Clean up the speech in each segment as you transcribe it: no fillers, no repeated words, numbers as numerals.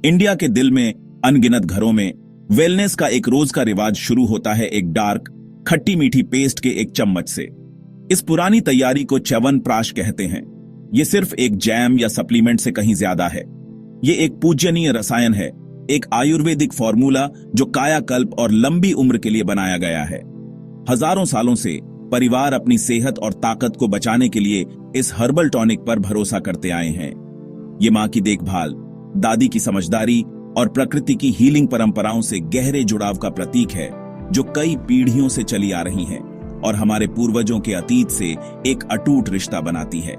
India के दिल में अनगिनत घरों में वेलनेस का एक रोज का रिवाज शुरू होता है एक डार्क खट्टी मीठी पेस्ट के एक चम्मच से। इस पुरानी तैयारी को च्यवनप्राश कहते हैं। ये सिर्फ एक जैम या सप्लीमेंट से कहीं ज्यादा है। ये एक पूजनीय रसायन है, एक आयुर्वेदिक फॉर्मूला जो कायाकल्प और लंबी उम्र के लिए बनाया गया है। हजारों सालों से परिवार अपनी सेहत और ताकत को बचाने के लिए इस हर्बल टॉनिक पर भरोसा करते आए हैं। ये मां की देखभाल, दादी की समझदारी और प्रकृति की हीलिंग परंपराओं से गहरे जुड़ाव का प्रतीक है, जो कई पीढ़ियों से चली आ रही हैं और हमारे पूर्वजों के अतीत से एक अटूट रिश्ता बनाती है।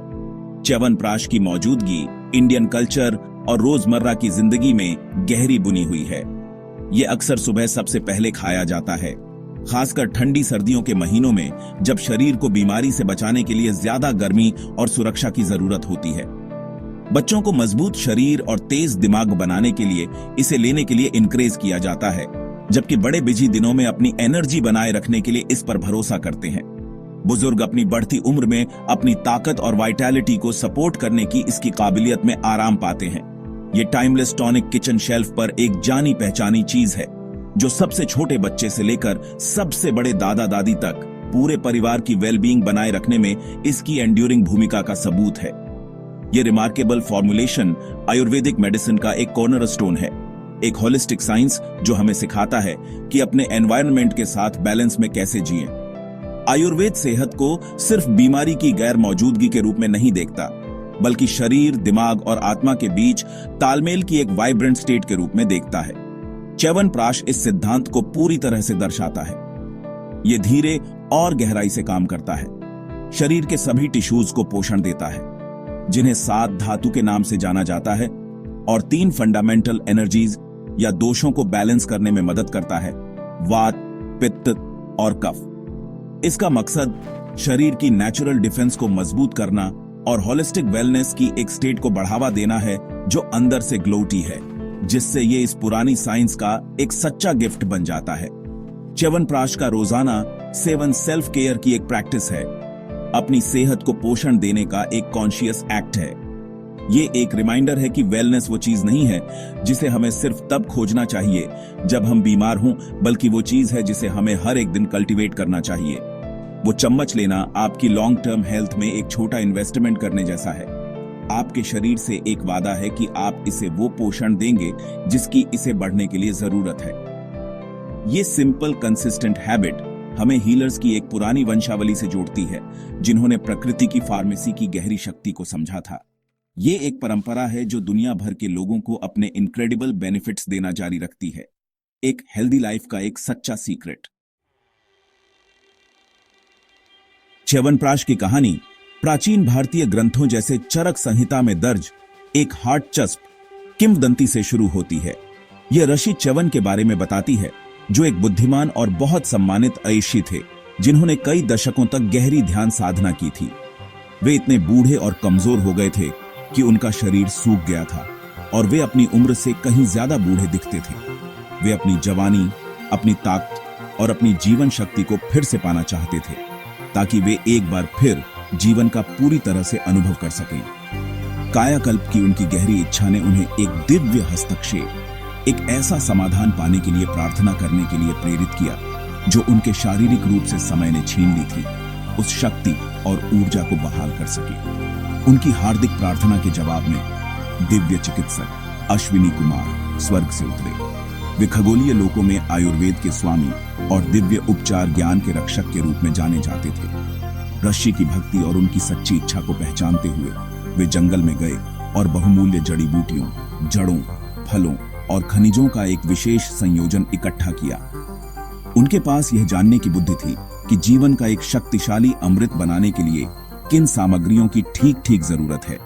च्यवनप्राश की मौजूदगी इंडियन कल्चर और रोजमर्रा की जिंदगी में गहरी बुनी हुई है। ये अक्सर सुबह सबसे पहले खाया जाता है, खासकर ठंडी सर्दियों के महीनों में जब शरीर को बीमारी से बचाने के लिए ज्यादा गर्मी और सुरक्षा की जरूरत होती है। बच्चों को मजबूत शरीर और तेज दिमाग बनाने के लिए इसे लेने के लिए इनकरेज किया जाता है, जबकि बड़े बिजी दिनों में अपनी एनर्जी बनाए रखने के लिए इस पर भरोसा करते हैं। बुजुर्ग अपनी बढ़ती उम्र में अपनी ताकत और वाइटैलिटी को सपोर्ट करने की इसकी काबिलियत में आराम पाते हैं। ये टाइमलेस टॉनिक किचन शेल्फ पर एक जानी पहचानी चीज है, जो सबसे छोटे बच्चे से लेकर सबसे बड़े दादा दादी तक पूरे परिवार की वेलबींग बनाए रखने में इसकी एंड्यूरिंग भूमिका का सबूत है। ये रिमार्केबल फॉर्मुलेशन आयुर्वेदिक मेडिसिन का एक कॉर्नरस्टोन है, एक होलिस्टिक साइंस जो हमें सिखाता है कि अपने एनवायरनमेंट के साथ बैलेंस में कैसे जिएं। आयुर्वेद सेहत को सिर्फ बीमारी की गैर मौजूदगी के रूप में नहीं देखता, बल्कि शरीर, दिमाग और आत्मा के बीच तालमेल की एक वाइब्रेंट स्टेट के रूप में देखता है। च्यवनप्राश इस सिद्धांत को पूरी तरह से दर्शाता है। यह धीरे और गहराई से काम करता है, शरीर के सभी टिश्यूज को पोषण देता है, जिन्हें 7 धातु के नाम से जाना जाता है, और 3 फंडामेंटल एनर्जीज या दोषों को बैलेंस करने में मदद करता है, वात, पित्त और कफ। इसका मकसद शरीर की नेचुरल डिफेंस को मजबूत करना और होलिस्टिक वेलनेस की एक स्टेट को बढ़ावा देना है, जो अंदर से ग्लोटी है, जिससे ये इस पुरानी साइंस का एक सच्चा गिफ्ट बन जाता है। च्यवनप्राश का रोजाना सेवन सेल्फ केयर की एक प्रैक्टिस है, अपनी सेहत को पोषण देने का एक कॉन्शियस एक्ट है। ये एक रिमाइंडर है कि वेलनेस वो चीज नहीं है जिसे हमें सिर्फ तब खोजना चाहिए जब हम बीमार हों, बल्कि वो चीज है जिसे हमें हर एक दिन कल्टीवेट करना चाहिए। वो चम्मच लेना आपकी लॉन्ग टर्म हेल्थ में एक छोटा इन्वेस्टमेंट करने जैसा है। आपके शरीर से एक वादा है कि आप इसे वो पोषण देंगे जिसकी इसे बढ़ने के लिए जरूरत है। ये सिंपल कंसिस्टेंट हैबिट हमें हीलर्स की एक पुरानी वंशावली से जोड़ती है, जिन्होंने प्रकृति की फार्मेसी की गहरी शक्ति को समझा था। ये एक परंपरा है जो दुनिया भर के लोगों को अपने इनक्रेडिबल बेनिफिट्स देना जारी रखती है, एक हेल्दी लाइफ का एक सच्चा सीक्रेट। च्यवनप्राश की कहानी प्राचीन भारतीय ग्रंथों जैसे चरक संहिता में दर्ज एक हार्टचस्प किंवदंती से शुरू होती है। यह ऋषि च्यवन के बारे में बताती है, जो एक बुद्धिमान और बहुत सम्मानित अयशी थे, जिन्होंने कई दशकों तक गहरी ध्यान साधना की थी। वे इतने बूढ़े और कमजोर हो गए थे कि उनका शरीर सूख गया था और वे अपनी उम्र से कहीं ज्यादा बूढ़े दिखते थे। वे अपनी जवानी, अपनी ताकत और अपनी जीवन शक्ति को फिर से पाना चाहते थे, ताकि वे एक बार फिर जीवन का पूरी तरह से अनुभव कर सकें। कायाकल्प की उनकी गहरी इच्छा ने उन्हें एक दिव्य हस्तक्षेप, एक ऐसा समाधान पाने के लिए प्रार्थना करने के लिए प्रेरित किया, जो उनके शारीरिक रूप से समय ने छीन ली थी, उस शक्ति और ऊर्जा को बहाल कर सके। उनकी हार्दिक प्रार्थना के जवाब में दिव्य चिकित्सक अश्विनी कुमार स्वर्ग से उतरे। वे खगोलीय लोकों में आयुर्वेद के स्वामी और दिव्य उपचार ज्ञान के रक्षक के रूप में जाने जाते थे। ऋषि की भक्ति और उनकी सच्ची इच्छा को पहचानते हुए वे जंगल में गए और बहुमूल्य जड़ी बूटियों, जड़ों, फलों और खनिजों का एक विशेष संयोजन इकट्ठा किया। उनके पास यह जानने की बुद्धि थी कि जीवन का एक शक्तिशाली अमृत बनाने के लिए किन सामग्रियों की ठीक ठीक जरूरत है।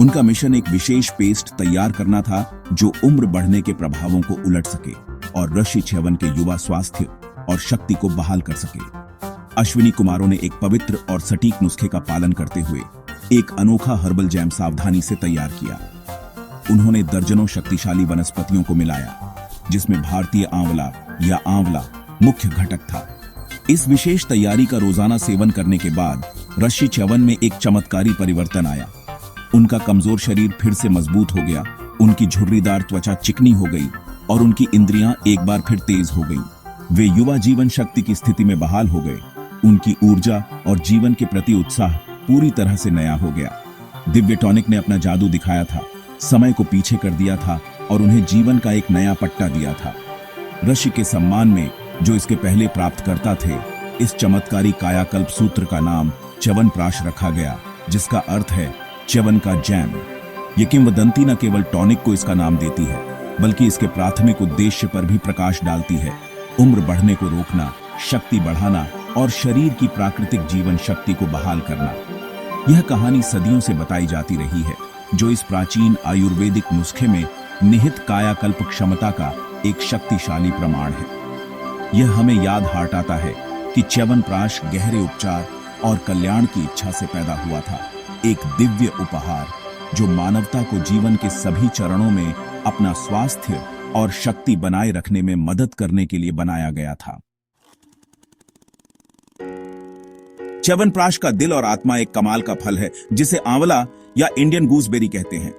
उनका मिशन एक विशेष पेस्ट तैयार करना था, जो उम्र बढ़ने के प्रभावों को उलट सके और ऋषि च्यवन के युवा स्वास्थ्य और शक्ति को बहाल कर सके। अश्विनी कुमारों ने एक पवित्र और सटीक नुस्खे का पालन करते हुए एक अनोखा हर्बल जैम सावधानी से तैयार किया। उन्होंने दर्जनों शक्तिशाली वनस्पतियों को मिलाया, जिसमें भारतीय आंवला या आंवला मुख्य घटक था। इस विशेष तैयारी का रोजाना सेवन करने के बाद ऋषि च्यवन में एक चमत्कारी परिवर्तन आया। उनका कमजोर शरीर फिर से मजबूत हो गया उनकी झुर्रीदार त्वचा चिकनी हो गई और उनकी इंद्रियां एक बार फिर तेज हो गईं। वे युवा जीवन शक्ति की स्थिति में बहाल हो गए। उनकी ऊर्जा और जीवन के प्रति उत्साह पूरी तरह से नया हो गया। दिव्य टॉनिक ने अपना जादू दिखाया था, समय को पीछे कर दिया था और उन्हें जीवन का एक नया पट्टा दिया था। ऋषि के सम्मान में जो इसके पहले प्राप्त करता थे, इस चमत्कारी कायाकल्प सूत्र का नाम च्यवनप्राश रखा गया, जिसका अर्थ है च्यवन का जैम। ये किंवदंती न केवल टॉनिक को इसका नाम देती है, बल्कि इसके प्राथमिक उद्देश्य पर भी प्रकाश डालती है: उम्र बढ़ने को रोकना, शक्ति बढ़ाना और शरीर की प्राकृतिक जीवन शक्ति को बहाल करना। यह कहानी सदियों से बताई जाती रही है, जो इस प्राचीन आयुर्वेदिक नुस्खे में निहित कायाकल्प क्षमता का एक शक्तिशाली प्रमाण है। यह हमें याद हटाता है कि च्यवनप्राश गहरे उपचार और कल्याण की इच्छा से पैदा हुआ था, एक दिव्य उपहार जो मानवता को जीवन के सभी चरणों में अपना स्वास्थ्य और शक्ति बनाए रखने में मदद करने के लिए बनाया गया था। च्यवनप्राश का दिल और आत्मा एक कमाल का फल है, जिसे आंवला या इंडियन गूसबेरी कहते हैं।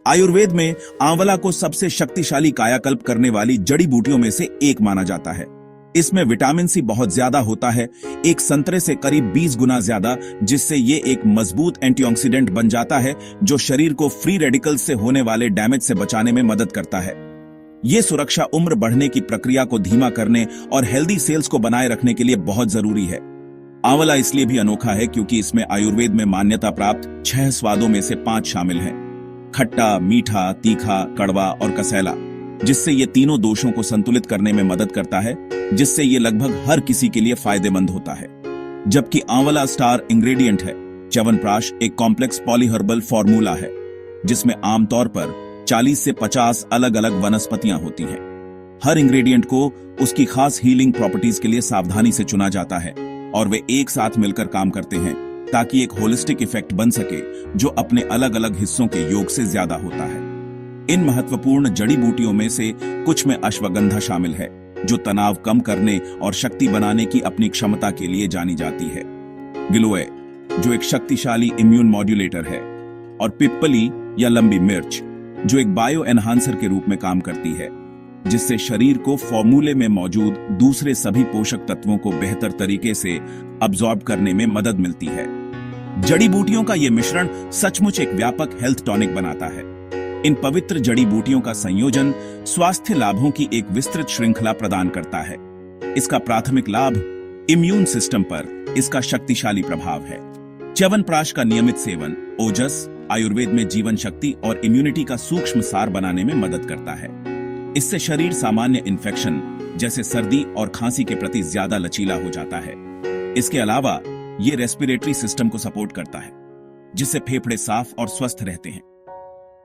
आयुर्वेद में आंवला को सबसे शक्तिशाली कायाकल्प करने वाली जड़ी बूटियों में से एक माना जाता है। इसमें विटामिन सी बहुत ज्यादा होता है, एक संतरे से करीब 20 गुना ज्यादा, जिससे ये एक मजबूत एंटीऑक्सीडेंट बन जाता है जो शरीर को फ्री रेडिकल्स से होने वाले डैमेज से बचाने में मदद करता है। ये सुरक्षा उम्र बढ़ने की प्रक्रिया को धीमा करने और हेल्दी सेल्स को बनाए रखने के लिए बहुत जरूरी है। आंवला इसलिए भी अनोखा है क्योंकि इसमें आयुर्वेद में मान्यता प्राप्त 6 स्वादों में से 5 शामिल हैं: खट्टा, मीठा, तीखा, कड़वा और कसैला, जिससे ये तीनों दोषों को संतुलित करने में मदद करता है, जिससे ये लगभग हर किसी के लिए फायदेमंद होता है। जबकि आंवला स्टार इंग्रेडिएंट है, च्यवनप्राश एक कॉम्प्लेक्स पॉलीहर्बल फॉर्मूला है, जिसमें आमतौर पर 40 से 50 अलग अलग वनस्पतियां होती हैं। हर इंग्रेडिएंट को उसकी खास हीलिंग प्रॉपर्टीज के लिए सावधानी से चुना जाता है और वे एक साथ मिलकर काम करते हैं ताकि एक होलिस्टिक इफेक्ट बन सके जो अपने अलग अलग हिस्सों के योग से ज्यादा होता है। इन महत्वपूर्ण जड़ी बूटियों में से कुछ में अश्वगंधा शामिल है, जो तनाव कम करने और शक्ति बनाने की अपनी क्षमता के लिए जानी जाती है। गिलोय, जो एक शक्तिशाली इम्यून मॉड्यूलेटर है, और पिप्पली या लंबी मिर्च, जो एक बायो एनहांसर के रूप में काम करती है, जिससे शरीर को फॉर्मूले में मौजूद दूसरे सभी पोषक तत्वों को बेहतर तरीके से अब्सॉर्ब करने में मदद मिलती है। जड़ी बूटियों का यह मिश्रण सचमुच एक व्यापक हेल्थ टॉनिक बनाता है। इन पवित्र जड़ी बूटियों का संयोजन स्वास्थ्य लाभों की एक विस्तृत श्रृंखला प्रदान करता है। इसका प्राथमिक लाभ इम्यून सिस्टम पर इसका शक्तिशाली प्रभाव है। च्यवनप्राश का नियमित सेवन ओजस, आयुर्वेद में जीवन शक्ति और इम्यूनिटी का सूक्ष्म सार बनाने में मदद करता है। इससे शरीर सामान्य इन्फेक्शन जैसे सर्दी और खांसी के प्रति ज्यादा लचीला हो जाता है। इसके अलावा ये रेस्पिरेटरी सिस्टम को सपोर्ट करता है, जिससे फेफड़े साफ और स्वस्थ रहते हैं।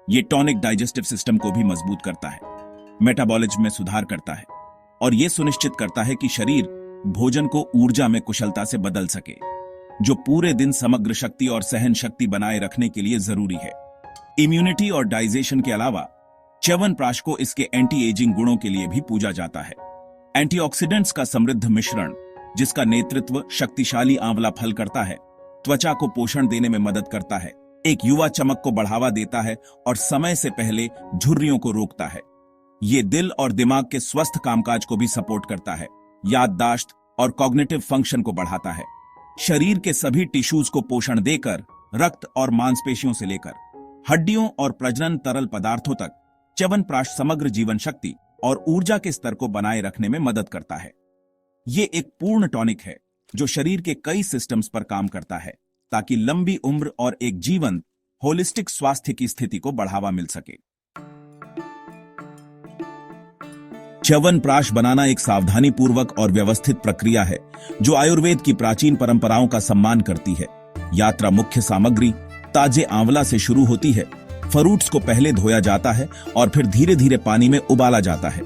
ये टॉनिक डाइजेस्टिव सिस्टम को भी मजबूत करता है, मेटाबॉलिज्म में सुधार करता है और ये सुनिश्चित करता है कि शरीर भोजन को ऊर्जा में कुशलता से बदल सके, जो पूरे दिन समग्र शक्ति और सहन शक्ति बनाए रखने के लिए जरूरी है। इम्यूनिटी और डाइजेशन के अलावा च्यवनप्राश को इसके एंटी एजिंग गुणों के लिए भी पूजा जाता है। एंटीऑक्सीडेंट्स का समृद्ध मिश्रण, जिसका नेतृत्व शक्तिशाली आंवला फल करता है, त्वचा को पोषण देने में मदद करता है, एक युवा चमक को बढ़ावा देता है और समय से पहले झुर्रियों को रोकता है। ये दिल और दिमाग के स्वस्थ कामकाज को भी सपोर्ट करता है, याददाश्त और कॉग्निटिव फंक्शन को बढ़ाता है। शरीर के सभी टिश्यूज को पोषण देकर रक्त और मांसपेशियों से लेकर हड्डियों और प्रजनन तरल पदार्थों तक च्यवनप्राश समग्र जीवन शक्ति और ऊर्जा के स्तर को बनाए रखने में मदद करता है। ये एक पूर्ण टॉनिक है जो शरीर के कई सिस्टम्स पर काम करता है ताकि लंबी उम्र और एक जीवंत होलिस्टिक स्वास्थ्य की स्थिति को बढ़ावा मिल सके। च्यवनप्राश बनाना एक सावधानीपूर्वक और व्यवस्थित प्रक्रिया है जो आयुर्वेद की प्राचीन परंपराओं का सम्मान करती है। यात्रा मुख्य सामग्री ताजे आंवला से शुरू होती है। फ्रूट्स को पहले धोया जाता है और फिर धीरे धीरे पानी में उबाला जाता है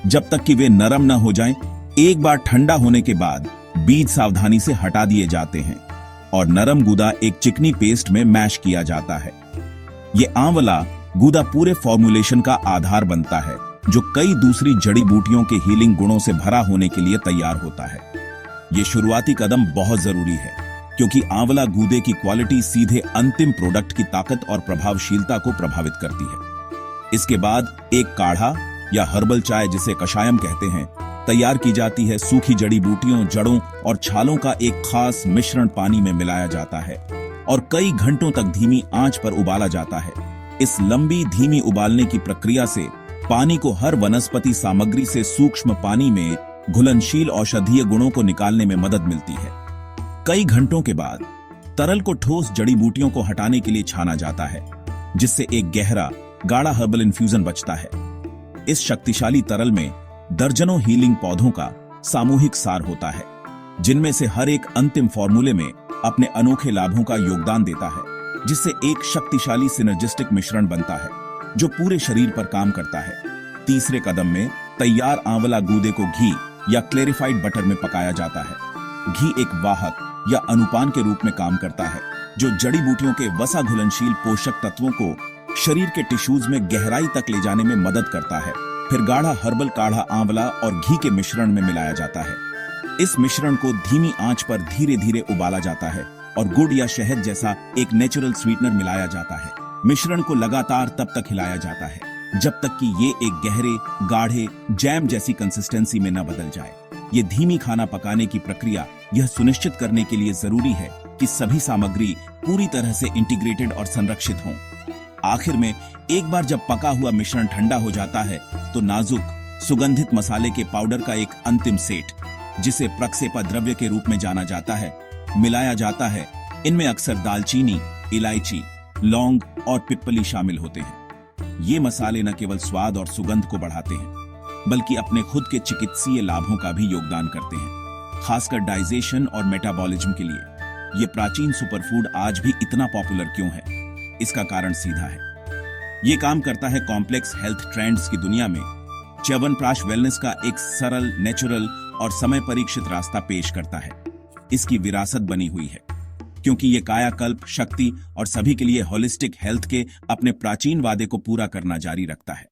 जब तक कि वे नरम न हो जाएं। एक बार ठंडा होने के बाद बीज सावधानी से हटा दिए जाते हैं और नरम गूदा एक चिकनी पेस्ट में मैश किया जाता है। ये आंवला गूदा पूरे फॉर्मुलेशन का आधार बनता है जो कई दूसरी जड़ी बूटियों के हीलिंग गुणों से भरा होने के लिए तैयार होता है। ये शुरुआती कदम बहुत जरूरी है क्योंकि आंवला गूदे की क्वालिटी सीधे अंतिम प्रोडक्ट की ताकत और प्रभावशीलता को प्रभावित करती है। इसके बाद एक काढ़ा या हर्बल चाय, जिसे कषायम कहते हैं, तैयार की जाती है। सूखी जड़ी बूटियों, जड़ों और छालों का एक खास मिश्रण पानी में मिलाया जाता है और कई घंटों तक धीमी आंच पर उबाला जाता है। इस लंबी धीमी उबालने की प्रक्रिया से पानी को हर वनस्पति सामग्री से सूक्ष्म पानी में घुलनशील औषधीय गुणों को निकालने में मदद मिलती है। कई घंटों के बाद तरल को ठोस जड़ी बूटियों को हटाने के लिए छाना जाता है, जिससे एक गहरा गाढ़ा हर्बल इन्फ्यूजन बचता है। इस शक्तिशाली तरल में दर्जनों हीलिंग पौधों का सामूहिक सार होता है, जिनमें से हर एक अंतिम फॉर्मूले में अपने अनोखे लाभों का योगदान देता है, जिससे एक शक्तिशाली सिनर्जिस्टिक मिश्रण बनता है जो पूरे शरीर पर काम करता है। तीसरे कदम में तैयार आंवला गूदे को घी या क्लेरिफाइड बटर में पकाया जाता है। घी एक वाहक या अनुपान के रूप में काम करता है, जो जड़ी बूटियों के वसा घुलनशील पोषक तत्वों को शरीर के टिश्यूज में गहराई तक ले जाने में मदद करता है। फिर गाढ़ा हर्बल काढ़ा आंवला और घी के मिश्रण में मिलाया जाता है। इस मिश्रण को धीमी आंच पर धीरे धीरे उबाला जाता है और गुड़ या शहद जैसा एक नेचुरल स्वीटनर मिलाया जाता है। मिश्रण को लगातार तब तक हिलाया जाता है जब तक कि ये एक गहरे गाढ़े जैम जैसी कंसिस्टेंसी में न बदल जाए। ये धीमी खाना पकाने की प्रक्रिया यह सुनिश्चित करने के लिए जरूरी है कि सभी सामग्री पूरी तरह से इंटीग्रेटेड और संरक्षित हों। आखिर में एक बार जब पका हुआ मिश्रण ठंडा हो जाता है तो नाजुक सुगंधित मसाले के पाउडर का एक अंतिम सेट, जिसे प्रक्षेपा द्रव्य के रूप में जाना जाता है, मिलाया जाता है। इनमें अक्सर दालचीनी, इलायची, लौंग और पिप्पली शामिल होते हैं। ये मसाले न केवल स्वाद और सुगंध को बढ़ाते हैं, बल्कि अपने खुद के चिकित्सीय लाभों का भी योगदान करते हैं, खासकर डाइजेशन और मेटाबॉलिज्म के लिए। ये प्राचीन सुपरफूड आज भी इतना पॉपुलर क्यों है? इसका कारण सीधा है। ये काम करता है कॉम्प्लेक्स हेल्थ ट्रेंड्स की दुनिया में च्यवनप्राश वेलनेस का एक सरल, नेचुरल और समय परीक्षित रास्ता पेश करता है। इसकी विरासत बनी हुई है, क्योंकि ये कायाकल्प, शक्ति और सभी के लिए होलिस्टिक हेल्थ के अपने प्राचीन वादे को पूरा करना जारी रखता है।